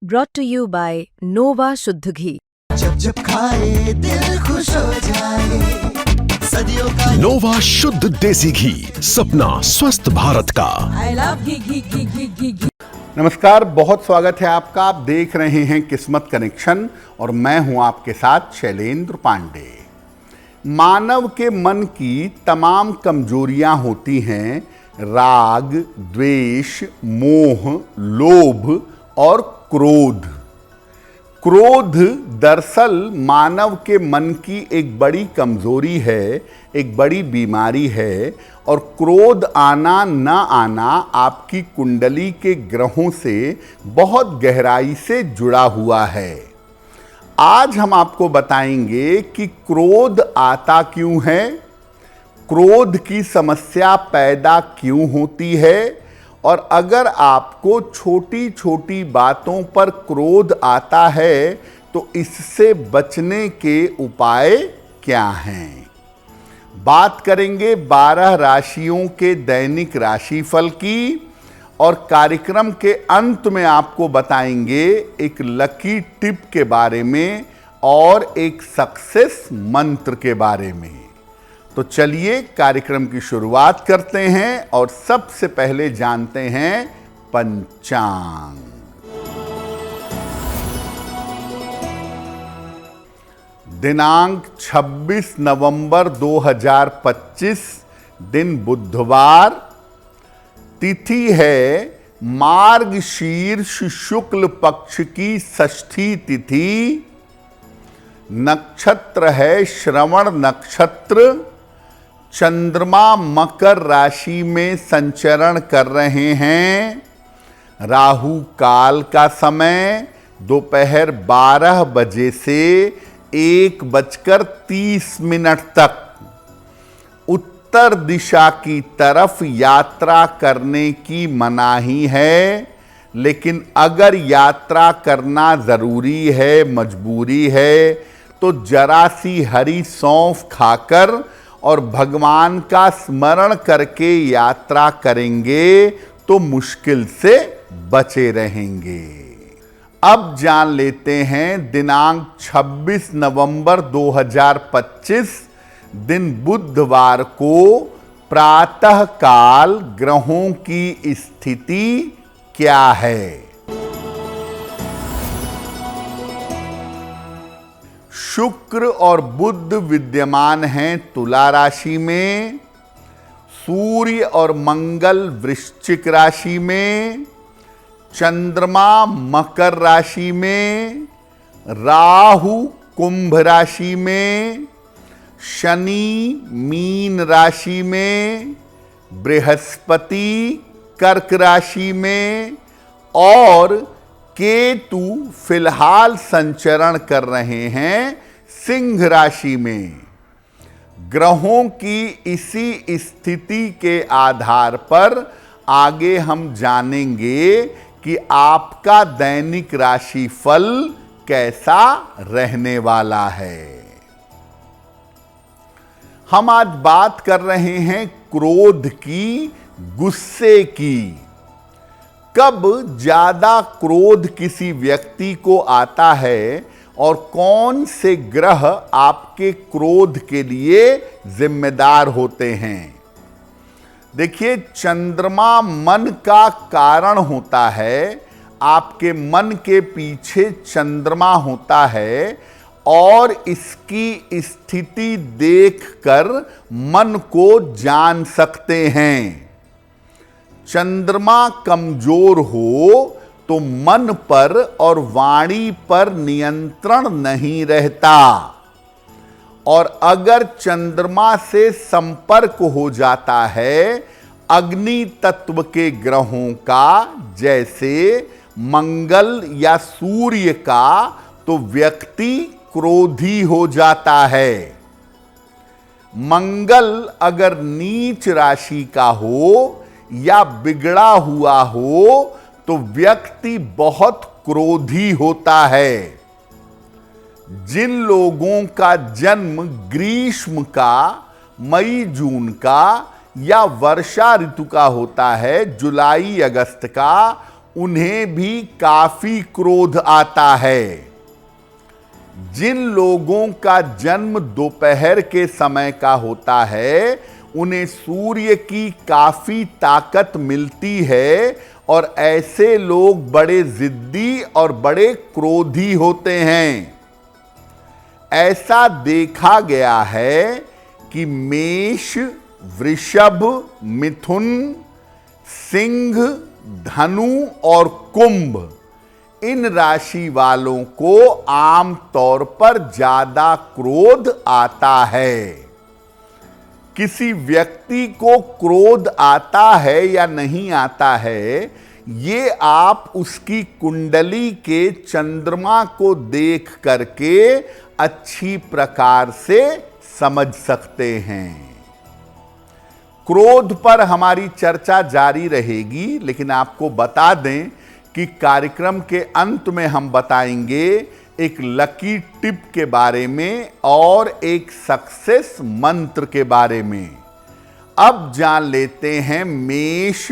brought to you by Nova शुद्ध घी। जब जब खाए दिल खुश हो जाए, सदियों का नोवा शुद्ध देसी घी, सपना स्वस्थ भारत का। I love घी। नमस्कार, बहुत स्वागत है आपका। आप देख रहे हैं किस्मत कनेक्शन और मैं हूं आपके साथ शैलेंद्र पांडे। मानव के मन की तमाम कमजोरियां होती हैं: राग, द्वेष, मोह, लोभ और क्रोध। क्रोध दरअसल मानव के मन की एक बड़ी कमजोरी है, एक बड़ी बीमारी है। और क्रोध आना न आना आपकी कुंडली के ग्रहों से बहुत गहराई से जुड़ा हुआ है। आज हम आपको बताएंगे कि क्रोध आता क्यों है, क्रोध की समस्या पैदा क्यों होती है, और अगर आपको छोटी छोटी बातों पर क्रोध आता है तो इससे बचने के उपाय क्या हैं। बात करेंगे 12 राशियों के दैनिक राशिफल की और कार्यक्रम के अंत में आपको बताएंगे एक लकी टिप के बारे में और एक सक्सेस मंत्र के बारे में। तो चलिए कार्यक्रम की शुरुआत करते हैं और सबसे पहले जानते हैं पंचांग। दिनांक 26 नवंबर 2025, दिन बुधवार, तिथि है मार्गशीर्ष शुक्ल पक्ष की षष्ठी तिथि, नक्षत्र है श्रवण नक्षत्र, चंद्रमा मकर राशि में संचरण कर रहे हैं। राहु काल का समय दोपहर 12 बजे से 1:30 तक। उत्तर दिशा की तरफ यात्रा करने की मनाही है, लेकिन अगर यात्रा करना जरूरी है, मजबूरी है, तो जरा सी हरी सौंफ खाकर और भगवान का स्मरण करके यात्रा करेंगे तो मुश्किल से बचे रहेंगे। अब जान लेते हैं दिनांक 26 नवंबर 2025, दिन बुधवार को प्रातः काल ग्रहों की स्थिति क्या है। शुक्र और बुध विद्यमान हैं तुला राशि में, सूर्य और मंगल वृश्चिक राशि में, चंद्रमा मकर राशि में, राहु कुंभ राशि में, शनि मीन राशि में, बृहस्पति कर्क राशि में और केतु फिलहाल संचरण कर रहे हैं सिंह राशि में। ग्रहों की इसी स्थिति के आधार पर आगे हम जानेंगे कि आपका दैनिक राशिफल कैसा रहने वाला है। हम आज बात कर रहे हैं क्रोध की, गुस्से की। कब ज्यादा क्रोध किसी व्यक्ति को आता है और कौन से ग्रह आपके क्रोध के लिए जिम्मेदार होते हैं। देखिए, चंद्रमा मन का कारण होता है, आपके मन के पीछे चंद्रमा होता है और इसकी स्थिति देखकर मन को जान सकते हैं। चंद्रमा कमजोर हो तो मन पर और वाणी पर नियंत्रण नहीं रहता, और अगर चंद्रमा से संपर्क हो जाता है अग्नि तत्व के ग्रहों का, जैसे मंगल या सूर्य का, तो व्यक्ति क्रोधी हो जाता है। मंगल अगर नीच राशि का हो या बिगड़ा हुआ हो तो व्यक्ति बहुत क्रोधी होता है। जिन लोगों का जन्म ग्रीष्म का, मई जून का या वर्षा ऋतु का होता है, जुलाई अगस्त का, उन्हें भी काफी क्रोध आता है। जिन लोगों का जन्म दोपहर के समय का होता है उन्हें सूर्य की काफी ताकत मिलती है और ऐसे लोग बड़े जिद्दी और बड़े क्रोधी होते हैं। ऐसा देखा गया है कि मेष, वृषभ, मिथुन, सिंह, धनु और कुंभ, इन राशि वालों को आम तौर पर ज्यादा क्रोध आता है। किसी व्यक्ति को क्रोध आता है या नहीं आता है, ये आप उसकी कुंडली के चंद्रमा को देख करके अच्छी प्रकार से समझ सकते हैं। क्रोध पर हमारी चर्चा जारी रहेगी, लेकिन आपको बता दें कि कार्यक्रम के अंत में हम बताएंगे एक लकी टिप के बारे में और एक सक्सेस मंत्र के बारे में। अब जान लेते हैं मेष,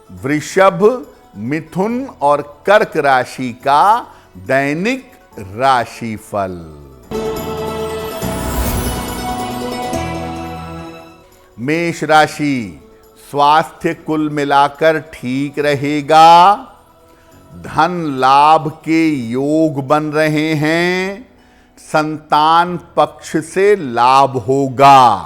वृषभ, मिथुन और कर्क राशि का दैनिक राशिफल। मेष राशि, स्वास्थ्य कुल मिलाकर ठीक रहेगा। धन लाभ के योग बन रहे हैं। संतान पक्ष से लाभ होगा।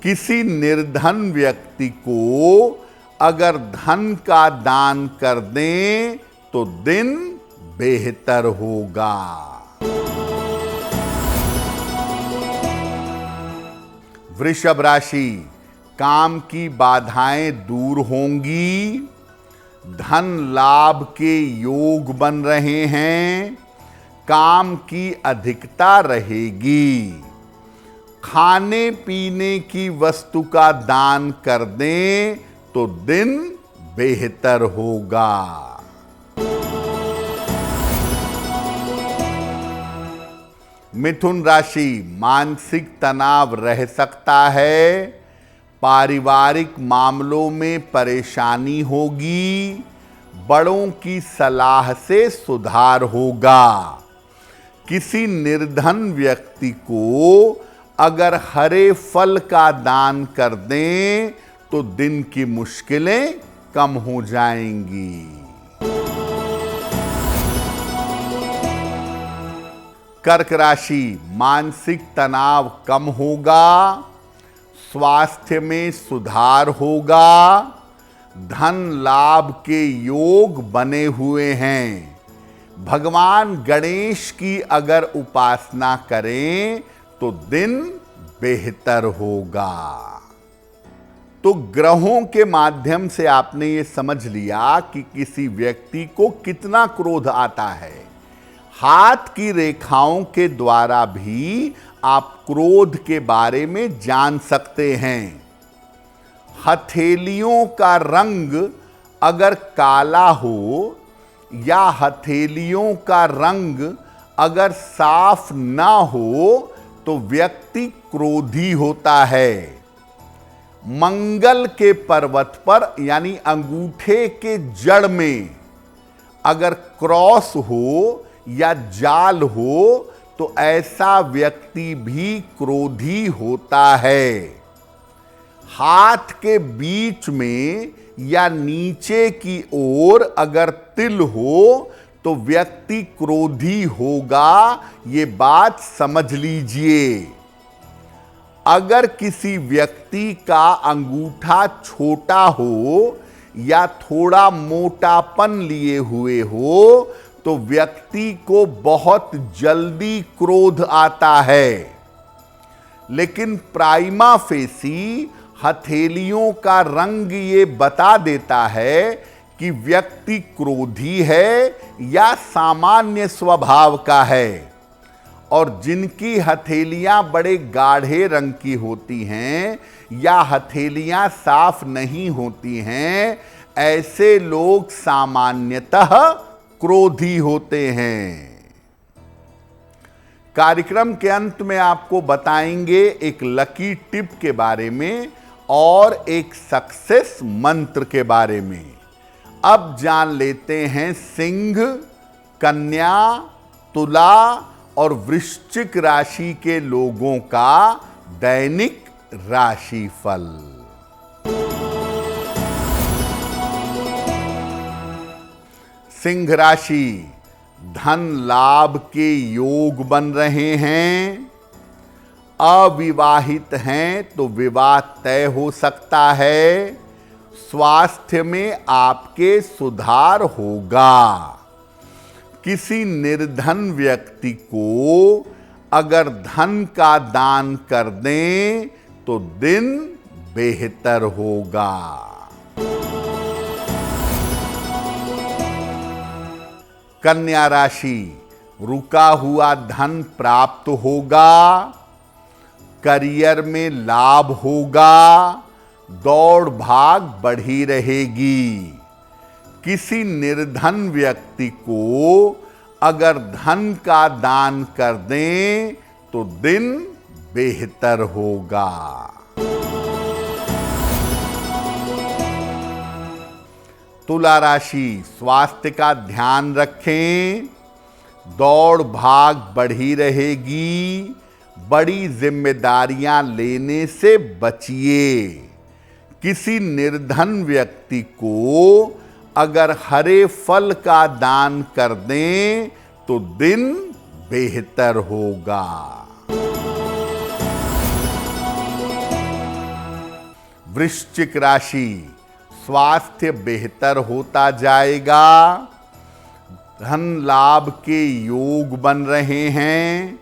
किसी निर्धन व्यक्ति को अगर धन का दान कर दें तो दिन बेहतर होगा। वृषभ राशि, काम की बाधाएं दूर होंगी। धन लाभ के योग बन रहे हैं। काम की अधिकता रहेगी। खाने पीने की वस्तु का दान कर दें तो दिन बेहतर होगा। मिथुन राशि, मानसिक तनाव रह सकता है। पारिवारिक मामलों में परेशानी होगी। बड़ों की सलाह से सुधार होगा। किसी निर्धन व्यक्ति को अगर हरे फल का दान कर दें तो दिन की मुश्किलें कम हो जाएंगी। कर्क राशि, मानसिक तनाव कम होगा। स्वास्थ्य में सुधार होगा। धन लाभ के योग बने हुए हैं। भगवान गणेश की अगर उपासना करें तो दिन बेहतर होगा। तो ग्रहों के माध्यम से आपने ये समझ लिया कि किसी व्यक्ति को कितना क्रोध आता है। हाथ की रेखाओं के द्वारा भी आप क्रोध के बारे में जान सकते हैं। हथेलियों का रंग अगर काला हो या हथेलियों का रंग अगर साफ ना हो तो व्यक्ति क्रोधी होता है। मंगल के पर्वत पर यानी अंगूठे के जड़ में अगर क्रॉस हो या जाल हो तो ऐसा व्यक्ति भी क्रोधी होता है। हाथ के बीच में या नीचे की ओर अगर तिल हो तो व्यक्ति क्रोधी होगा, ये बात समझ लीजिए। अगर किसी व्यक्ति का अंगूठा छोटा हो या थोड़ा मोटापन लिए हुए हो तो व्यक्ति को बहुत जल्दी क्रोध आता है। लेकिन प्राइमा फेसी हथेलियों का रंग ये बता देता है कि व्यक्ति क्रोधी है या सामान्य स्वभाव का है। और जिनकी हथेलियां बड़े गाढ़े रंग की होती हैं या हथेलियां साफ नहीं होती हैं, ऐसे लोग सामान्यतः क्रोधी होते हैं। कार्यक्रम के अंत में आपको बताएंगे एक लकी टिप के बारे में और एक सक्सेस मंत्र के बारे में। अब जान लेते हैं सिंह, कन्या, तुला और वृश्चिक राशि के लोगों का दैनिक राशिफल। सिंह राशि, धन लाभ के योग बन रहे हैं। अविवाहित हैं तो विवाह तय हो सकता है। स्वास्थ्य में आपके सुधार होगा। किसी निर्धन व्यक्ति को अगर धन का दान कर दें तो दिन बेहतर होगा। कन्या राशि, रुका हुआ धन प्राप्त होगा। करियर में लाभ होगा। दौड़ भाग बढ़ी रहेगी। किसी निर्धन व्यक्ति को अगर धन का दान कर दें तो दिन बेहतर होगा। तुला राशि, स्वास्थ्य का ध्यान रखें। दौड़ भाग बढ़ी रहेगी। बड़ी जिम्मेदारियां लेने से बचिए। किसी निर्धन व्यक्ति को अगर हरे फल का दान कर दें तो दिन बेहतर होगा। वृश्चिक राशि, स्वास्थ्य बेहतर होता जाएगा। धन लाभ के योग बन रहे हैं।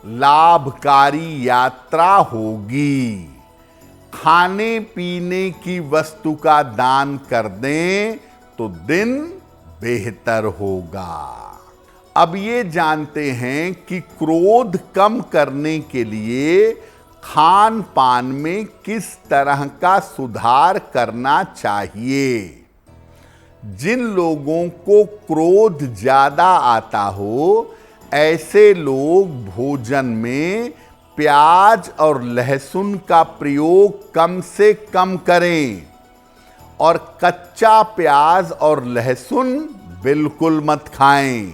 लाभकारी यात्रा होगी। खाने पीने की वस्तु का दान कर दें तो दिन बेहतर होगा। अब ये जानते हैं कि क्रोध कम करने के लिए खान पान में किस तरह का सुधार करना चाहिए। जिन लोगों को क्रोध ज्यादा आता हो, ऐसे लोग भोजन में प्याज और लहसुन का प्रयोग कम से कम करें और कच्चा प्याज और लहसुन बिल्कुल मत खाएं।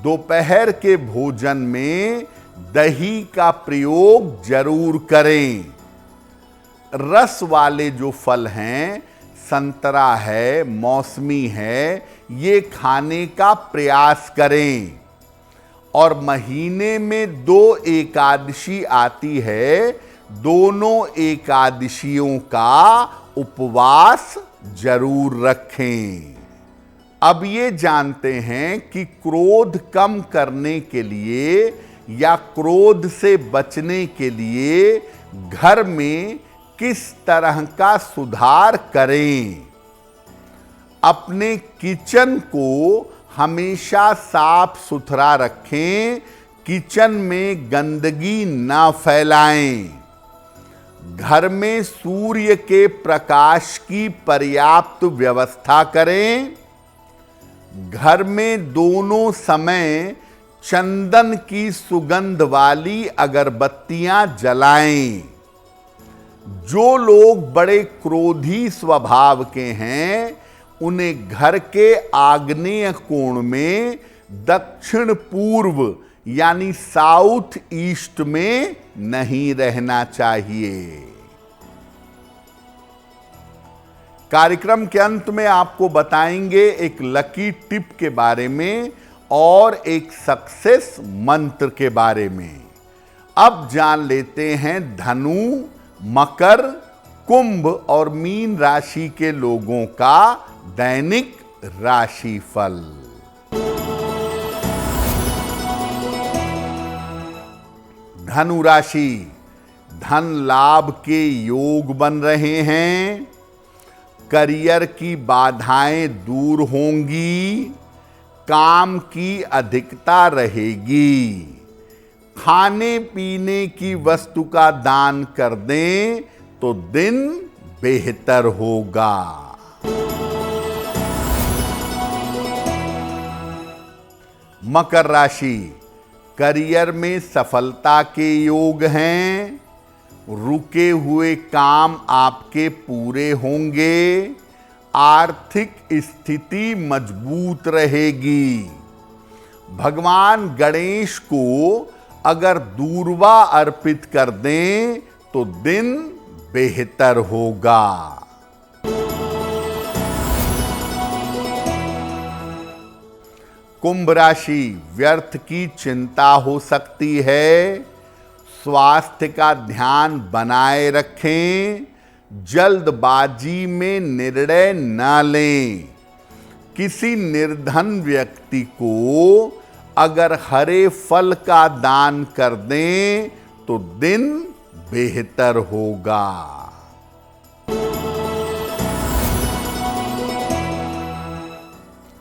दोपहर के भोजन में दही का प्रयोग जरूर करें। रस वाले जो फल हैं, संतरा है, मौसमी है, ये खाने का प्रयास करें। और महीने में 2 एकादशी आती है, दोनों एकादशियों का उपवास जरूर रखें। अब ये जानते हैं कि क्रोध कम करने के लिए या क्रोध से बचने के लिए घर में किस तरह का सुधार करें। अपने किचन को हमेशा साफ सुथरा रखें। किचन में गंदगी ना फैलाएं। घर में सूर्य के प्रकाश की पर्याप्त व्यवस्था करें। घर में दोनों समय चंदन की सुगंध वाली अगरबत्तियां जलाएं। जो लोग बड़े क्रोधी स्वभाव के हैं, उन्हें घर के आग्नेय कोण में दक्षिण पूर्व यानी साउथ ईस्ट में नहीं रहना चाहिए। कार्यक्रम के अंत में आपको बताएंगे एक लकी टिप के बारे में और एक सक्सेस मंत्र के बारे में। अब जान लेते हैं धनु, मकर, कुंभ और मीन राशि के लोगों का दैनिक राशिफल। धनु राशि, धन लाभ के योग बन रहे हैं। करियर की बाधाएं दूर होंगी। काम की अधिकता रहेगी। खाने पीने की वस्तु का दान कर दें तो दिन बेहतर होगा। मकर राशि, करियर में सफलता के योग हैं। रुके हुए काम आपके पूरे होंगे। आर्थिक स्थिति मजबूत रहेगी। भगवान गणेश को अगर दूर्वा अर्पित कर दें तो दिन बेहतर होगा। कुंभ राशि, व्यर्थ की चिंता हो सकती है। स्वास्थ्य का ध्यान बनाए रखें। जल्दबाजी में निर्णय न लें। किसी निर्धन व्यक्ति को अगर हरे फल का दान कर दें तो दिन बेहतर होगा।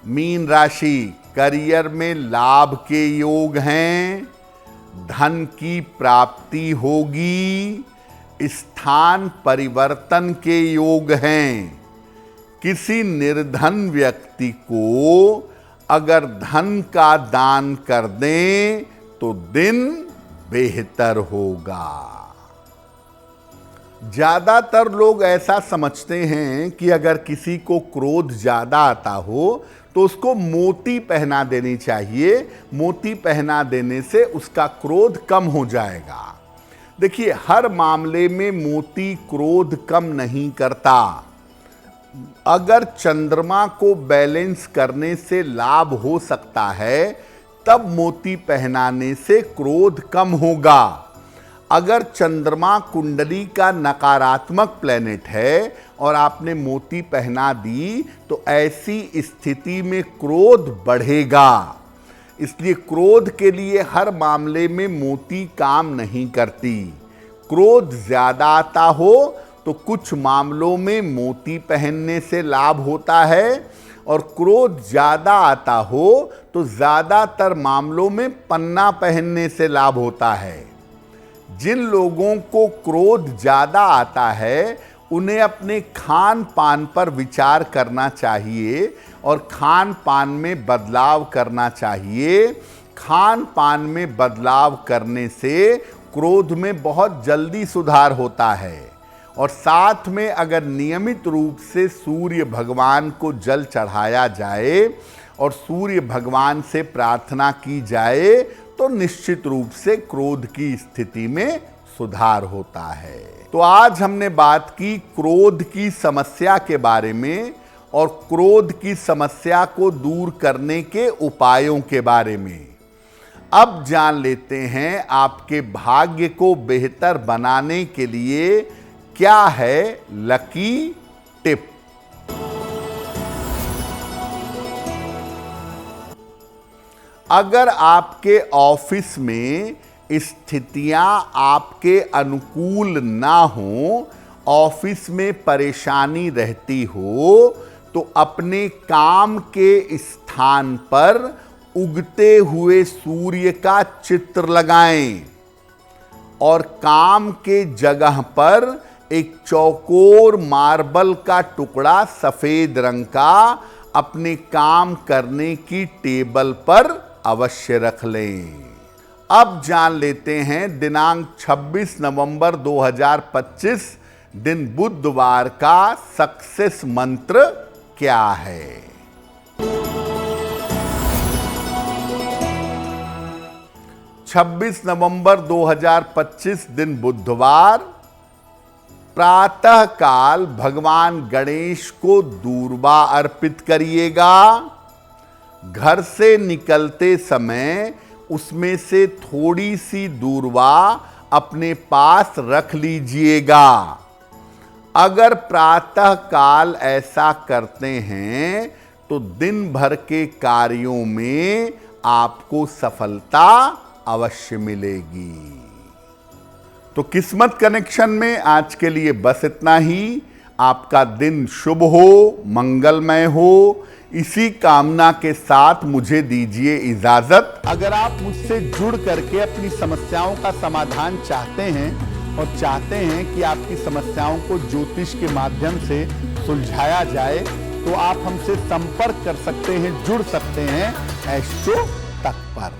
मीन राशि, करियर में लाभ के योग हैं। धन की प्राप्ति होगी। स्थान परिवर्तन के योग हैं। किसी निर्धन व्यक्ति को अगर धन का दान कर दें तो दिन बेहतर होगा। ज्यादातर लोग ऐसा समझते हैं कि अगर किसी को क्रोध ज्यादा आता हो तो उसको मोती पहना देनी चाहिए। मोती पहना देने से उसका क्रोध कम हो जाएगा। देखिए, हर मामले में मोती क्रोध कम नहीं करता। अगर चंद्रमा को बैलेंस करने से लाभ हो सकता है तब मोती पहनाने से क्रोध कम होगा। अगर चंद्रमा कुंडली का नकारात्मक प्लेनेट है और आपने मोती पहना दी तो ऐसी स्थिति में क्रोध बढ़ेगा। इसलिए क्रोध के लिए हर मामले में मोती काम नहीं करती। क्रोध ज्यादा आता हो तो कुछ मामलों में मोती पहनने से लाभ होता है और क्रोध ज्यादा आता हो तो ज्यादातर मामलों में पन्ना पहनने से लाभ होता है। जिन लोगों को क्रोध ज्यादा आता है उन्हें अपने खान पान पर विचार करना चाहिए और खान पान में बदलाव करना चाहिए। खान पान में बदलाव करने से क्रोध में बहुत जल्दी सुधार होता है। और साथ में अगर नियमित रूप से सूर्य भगवान को जल चढ़ाया जाए और सूर्य भगवान से प्रार्थना की जाए तो निश्चित रूप से क्रोध की स्थिति में सुधार होता है। तो आज हमने बात की क्रोध की समस्या के बारे में और क्रोध की समस्या को दूर करने के उपायों के बारे में। अब जान लेते हैं आपके भाग्य को बेहतर बनाने के लिए क्या है लकी टिप। अगर आपके ऑफिस में स्थितियां आपके अनुकूल ना हो, ऑफिस में परेशानी रहती हो, तो अपने काम के स्थान पर उगते हुए सूर्य का चित्र लगाएं और काम के जगह पर एक चौकोर मार्बल का टुकड़ा सफेद रंग का अपने काम करने की टेबल पर अवश्य रख लें। अब जान लेते हैं दिनांक 26 नवंबर 2025 दिन बुधवार का सक्सेस मंत्र क्या है। 26 नवंबर 2025 दिन बुधवार, प्रातः काल भगवान गणेश को दूर्वा अर्पित करिएगा। घर से निकलते समय उसमें से थोड़ी सी दूर्वा अपने पास रख लीजिएगा। अगर प्रातः काल ऐसा करते हैं तो दिन भर के कार्यों में आपको सफलता अवश्य मिलेगी। तो किस्मत कनेक्शन में आज के लिए बस इतना ही। आपका दिन शुभ हो, मंगलमय हो, इसी कामना के साथ मुझे दीजिए इजाजत। अगर आप मुझसे जुड़ करके अपनी समस्याओं का समाधान चाहते हैं और चाहते हैं कि आपकी समस्याओं को ज्योतिष के माध्यम से सुलझाया जाए तो आप हमसे संपर्क कर सकते हैं, जुड़ सकते हैं एस्ट्रो तक पर।